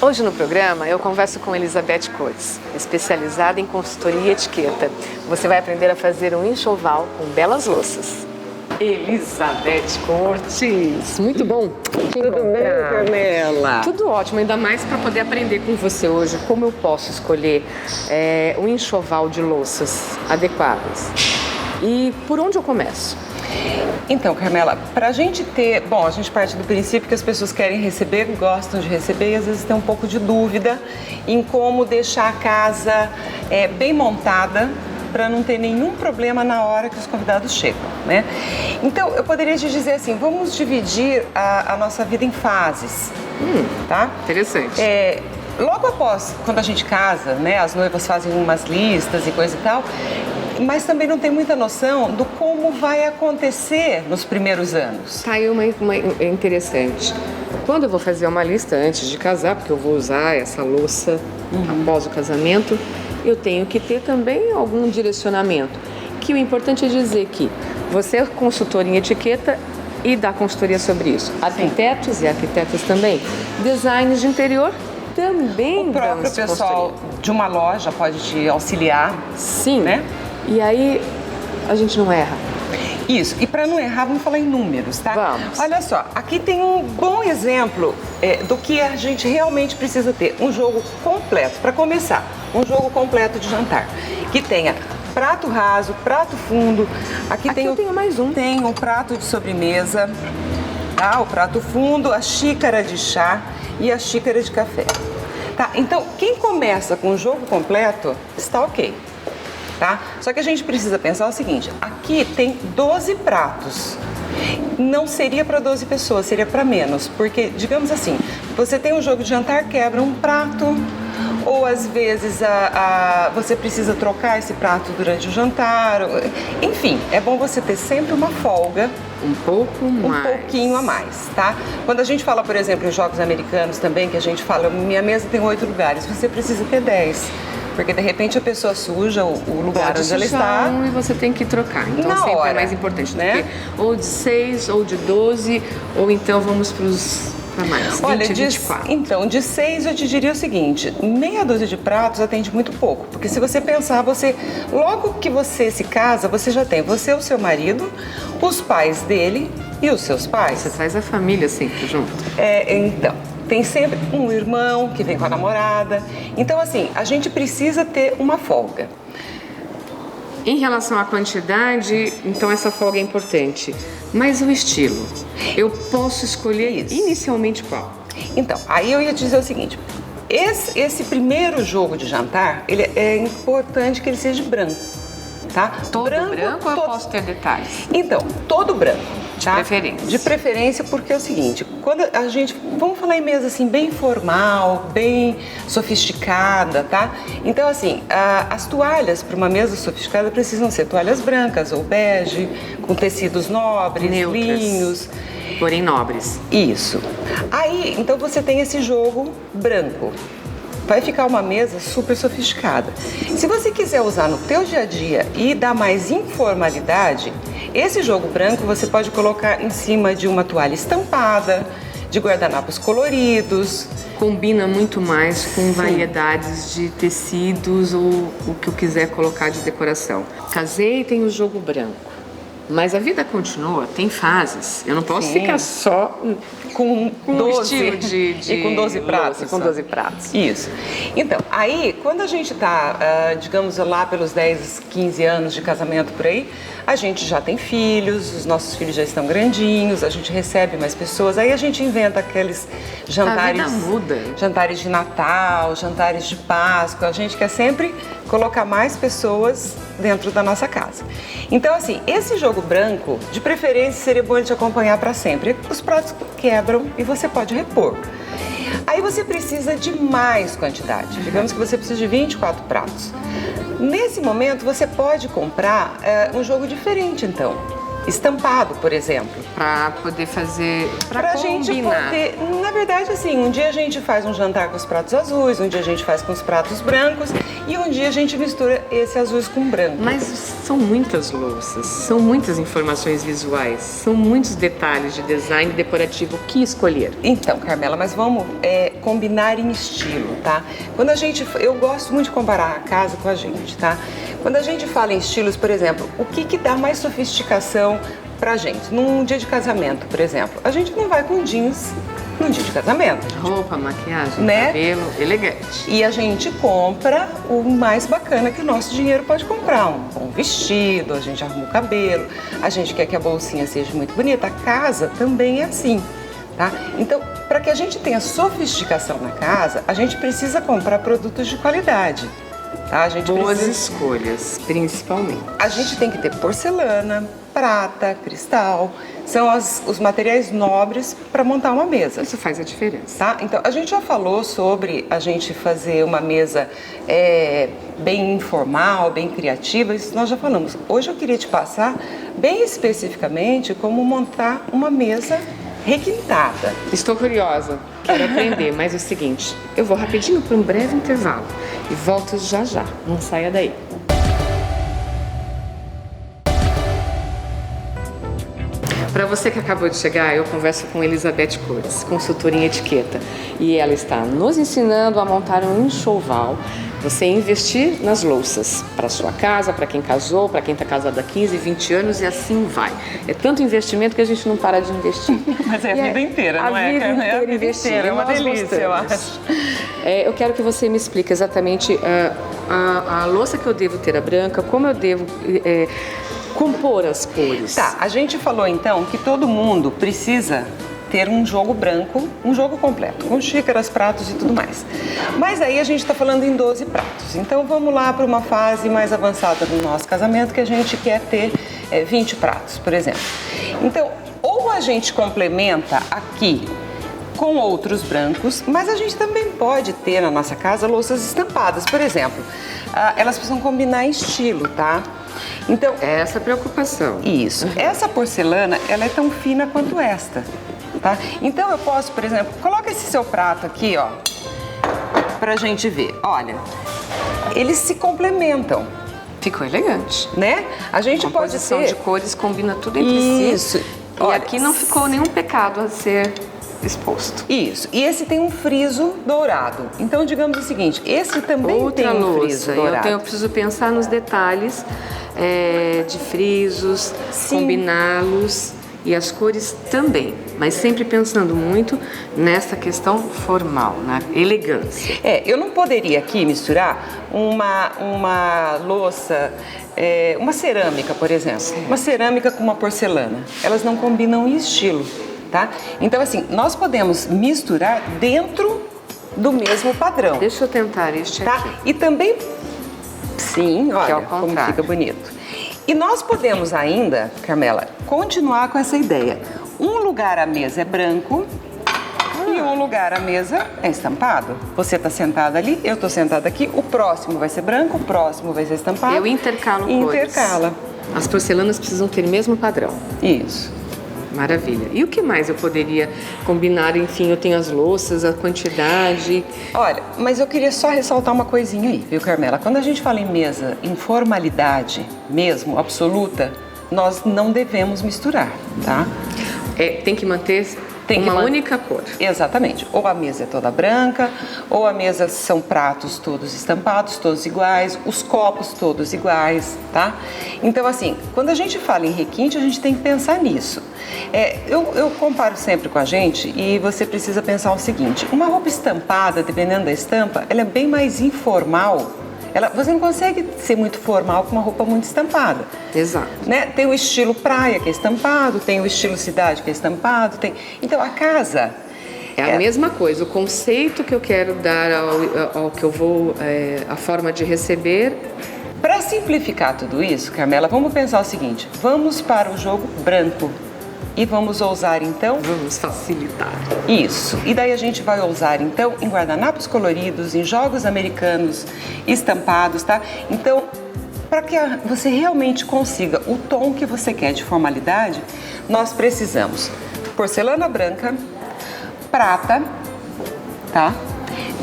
Hoje no programa eu converso com Elizabeth Cortes, especializada em consultoria e etiqueta. Você vai aprender a fazer um enxoval com belas louças. Elizabeth Cortes, muito bom. Tudo bem, Carmela? Tudo ótimo, ainda mais para poder aprender com você hoje como eu posso escolher um enxoval de louças adequadas. E por onde eu começo? Então, Carmela, pra gente ter... Bom, a gente parte do princípio que as pessoas querem receber, gostam de receber e às vezes tem um pouco de dúvida em como deixar a casa bem montada para não ter nenhum problema na hora que os convidados chegam, né? Então, eu poderia te dizer assim, vamos dividir a nossa vida em fases, tá? Interessante. Logo após, quando a gente casa, né, as noivas fazem umas listas e coisa e tal, mas também não tem muita noção do como vai acontecer nos primeiros anos. Tá aí uma interessante. Quando eu vou fazer uma lista antes de casar, porque eu vou usar essa louça após o casamento, eu tenho que ter também algum direcionamento. Que o importante é dizer que você é consultor em etiqueta e dá consultoria sobre isso. Arquitetos e arquitetas também. Designers de interior também. O próprio pessoal de uma loja pode te auxiliar. Sim. Né? E aí a gente não erra. Isso, e para não errar, vamos falar em números, tá? Vamos. Olha só, aqui tem um bom exemplo do que a gente realmente precisa ter. Um jogo completo, para começar, um jogo completo de jantar. Que tenha prato raso, prato fundo. Aqui eu tenho mais um. Tem um prato de sobremesa, tá? O prato fundo, a xícara de chá e a xícara de café. Tá, então quem começa com o jogo completo está ok. Tá? Só que a gente precisa pensar o seguinte, aqui tem 12 pratos, não seria para 12 pessoas, seria para menos, porque, digamos assim, você tem um jogo de jantar, quebra um prato, ou às vezes você precisa trocar esse prato durante o jantar, enfim, é bom você ter sempre uma folga, um pouquinho a mais, tá? Quando a gente fala, por exemplo, em jogos americanos também, que a gente fala, minha mesa tem 8 lugares, você precisa ter 10. Porque de repente a pessoa suja o lugar onde ela está. E você tem que trocar. Então na sempre hora, é mais importante, né? Do que ou de 6, ou de 12, ou então vamos para mais. Olha, 20, 24. Então, de 6 eu te diria o seguinte: meia dúzia de pratos atende muito pouco. Porque se você pensar, logo que você se casa, você já tem você, o seu marido, os pais dele e os seus pais. Você traz a família sempre junto. Então. Tem sempre um irmão que vem com a namorada. Então, assim, a gente precisa ter uma folga. Em relação à quantidade, então essa folga é importante. Mas o estilo? Eu posso escolher inicialmente qual? Então, aí eu ia te dizer o seguinte. Esse primeiro jogo de jantar, ele é importante que ele seja branco. Tá? Todo branco ou eu posso ter detalhes? Então, todo branco. De tá? preferência. De preferência, porque é o seguinte, quando a gente, vamos falar em mesa assim, bem formal, bem sofisticada, tá? Então assim, as toalhas para uma mesa sofisticada precisam ser toalhas brancas ou bege, com tecidos nobres, neutras, linhos. Porém nobres. Isso. Aí, então você tem esse jogo branco. Vai ficar uma mesa super sofisticada. Se você quiser usar no teu dia a dia e dar mais informalidade, esse jogo branco você pode colocar em cima de uma toalha estampada, de guardanapos coloridos. Combina muito mais com variedades de tecidos ou o que eu quiser colocar de decoração. Casei e tem o jogo branco. Mas a vida continua, tem fases. Eu não posso ficar só com 12 estilo de e com 12 pratos. Com 12 pratos. Isso. Então, aí, quando a gente está, digamos, lá pelos 10, 15 anos de casamento por aí, a gente já tem filhos, os nossos filhos já estão grandinhos, a gente recebe mais pessoas, aí a gente inventa aqueles jantares. A vida muda. Jantares de Natal, jantares de Páscoa, a gente quer sempre colocar mais pessoas dentro da nossa casa. Então, assim, esse jogo branco, de preferência, seria bom ele te acompanhar para sempre. Os pratos quebram e você pode repor. Aí você precisa de mais quantidade. Digamos que você precisa de 24 pratos. Nesse momento, você pode comprar um jogo diferente, então. Estampado, por exemplo. Para poder fazer, para gente combinar. poder, na verdade, assim, um dia a gente faz um jantar com os pratos azuis, um dia a gente faz com os pratos brancos e um dia a gente mistura esse azuis com branco. Mas são muitas louças, são muitas informações visuais, são muitos detalhes de design decorativo. O que escolher? Então, Carmela, mas vamos combinar em estilo, tá? Quando eu gosto muito de comparar a casa com a gente, tá? Quando a gente fala em estilos, por exemplo, o que dá mais sofisticação pra gente? Num dia de casamento, por exemplo, a gente não vai com jeans num dia de casamento. Roupa, maquiagem, né? Cabelo, elegante. E a gente compra o mais bacana que o nosso dinheiro pode comprar. Um bom vestido, a gente arruma o cabelo, a gente quer que a bolsinha seja muito bonita. A casa também é assim, tá? Então, para que a gente tenha sofisticação na casa, a gente precisa comprar produtos de qualidade. Tá? A gente Boas precisa... escolhas, principalmente. A gente tem que ter porcelana, prata, cristal, são os materiais nobres para montar uma mesa. Isso faz a diferença. Tá? Então, a gente já falou sobre a gente fazer uma mesa bem informal, bem criativa, isso nós já falamos. Hoje eu queria te passar bem especificamente como montar uma mesa requintada. Estou curiosa, quero aprender, mas é o seguinte, eu vou rapidinho para um breve intervalo e volto já já, não saia daí. Para você que acabou de chegar, eu converso com Elizabeth Cores, consultora em etiqueta, e ela está nos ensinando a montar um enxoval, você investir nas louças, para sua casa, para quem casou, para quem está casado há 15, 20 anos e assim vai. É tanto investimento que a gente não para de investir. Mas é a vida inteira, não é? A vida inteira investir. É uma delícia, eu acho. Eu quero que você me explique exatamente a louça que eu devo ter, a branca, como eu devo compor as cores. Tá, a gente falou então que todo mundo precisa ter um jogo branco, um jogo completo, com xícaras, pratos e tudo mais. Mas aí a gente está falando em 12 pratos. Então vamos lá para uma fase mais avançada do nosso casamento que a gente quer ter 20 pratos, por exemplo. Então, ou a gente complementa aqui com outros brancos, mas a gente também pode ter na nossa casa louças estampadas, por exemplo. Elas precisam combinar em estilo, tá? Então, essa é a preocupação. Isso. Essa porcelana, ela é tão fina quanto esta, tá? Então eu posso, por exemplo, coloca esse seu prato aqui, ó, pra gente ver. Olha, eles se complementam. Ficou elegante. Né? A gente a pode composição ter... de cores combina tudo entre si. Isso. E Olha, aqui não ficou nenhum pecado a ser exposto. Isso. E esse tem um friso dourado. Então, digamos o seguinte, esse também outra tem um louça. friso dourado. Eu preciso pensar nos detalhes de frisos, combiná-los e as cores também, mas sempre pensando muito nessa questão formal, na elegância. Eu não poderia aqui misturar uma louça, uma cerâmica, por exemplo. Certo. Uma cerâmica com uma porcelana. Elas não combinam em estilo, tá? Então, assim, nós podemos misturar dentro do mesmo padrão. Deixa eu tentar este tá? aqui. E também, sim, olha ao como contrário. fica bonito. E nós podemos ainda, Carmela, continuar com essa ideia. Um lugar a mesa é branco e um lugar a mesa é estampado. Você está sentada ali, eu estou sentada aqui, o próximo vai ser branco, o próximo vai ser estampado. Eu intercalo cores. Intercala. As porcelanas precisam ter o mesmo padrão. Isso. Maravilha. E o que mais eu poderia combinar? Enfim, eu tenho as louças, a quantidade. Olha, mas eu queria só ressaltar uma coisinha aí, viu, Carmela? Quando a gente fala em mesa, em formalidade mesmo, absoluta, nós não devemos misturar, tá? Tem que manter uma única cor. Exatamente. Ou a mesa é toda branca, ou a mesa são pratos todos estampados, todos iguais, os copos todos iguais, tá? Então, assim, quando a gente fala em requinte, a gente tem que pensar nisso. Eu comparo sempre com a gente e você precisa pensar o seguinte, uma roupa estampada, dependendo da estampa, ela é bem mais informal. Você não consegue ser muito formal com uma roupa muito estampada. Exato. Né? Tem o estilo praia, que é estampado, tem o estilo cidade, que é estampado. Então, a casa... É a mesma coisa, o conceito que eu quero dar ao que eu vou, a forma de receber. Para simplificar tudo isso, Carmela, vamos pensar o seguinte, vamos para o jogo branco. E vamos ousar então... Vamos facilitar. Isso. E daí a gente vai ousar então em guardanapos coloridos, em jogos americanos estampados, tá? Então, para que você realmente consiga o tom que você quer de formalidade, nós precisamos porcelana branca, prata, tá?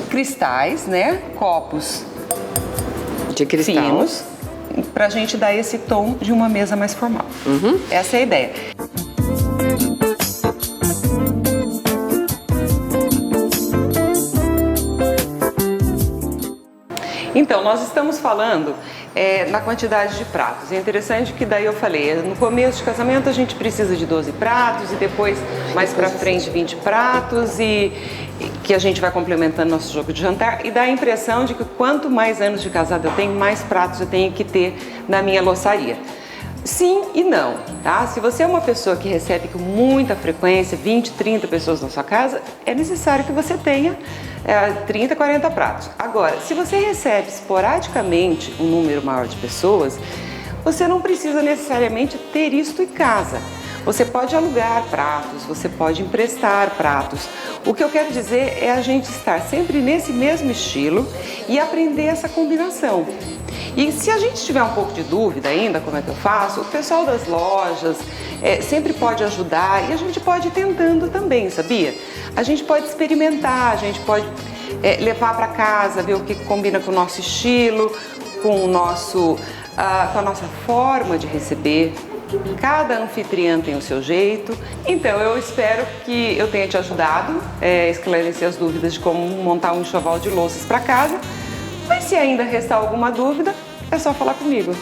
Cristais, né? Copos De cristal. finos, pra gente dar esse tom de uma mesa mais formal. Essa é a ideia. Então, nós estamos falando na quantidade de pratos. É interessante que daí eu falei, no começo de casamento a gente precisa de 12 pratos e depois mais pra frente 20 pratos e que a gente vai complementando nosso jogo de jantar e dá a impressão de que quanto mais anos de casado eu tenho, mais pratos eu tenho que ter na minha louçaria. Sim e não, tá? Se você é uma pessoa que recebe com muita frequência, 20, 30 pessoas na sua casa, é necessário que você tenha 30, 40 pratos. Agora, se você recebe esporadicamente um número maior de pessoas, você não precisa necessariamente ter isto em casa. Você pode alugar pratos, você pode emprestar pratos. O que eu quero dizer é a gente estar sempre nesse mesmo estilo e aprender essa combinação. E se a gente tiver um pouco de dúvida ainda, como é que eu faço, o pessoal das lojas sempre pode ajudar e a gente pode ir tentando também, sabia? A gente pode experimentar, a gente pode levar para casa, ver o que combina com o nosso estilo, com a nossa forma de receber. Cada anfitriã tem o seu jeito. Então eu espero que eu tenha te ajudado a esclarecer as dúvidas de como montar um enxoval de louças para casa. Mas se ainda restar alguma dúvida, é só falar comigo.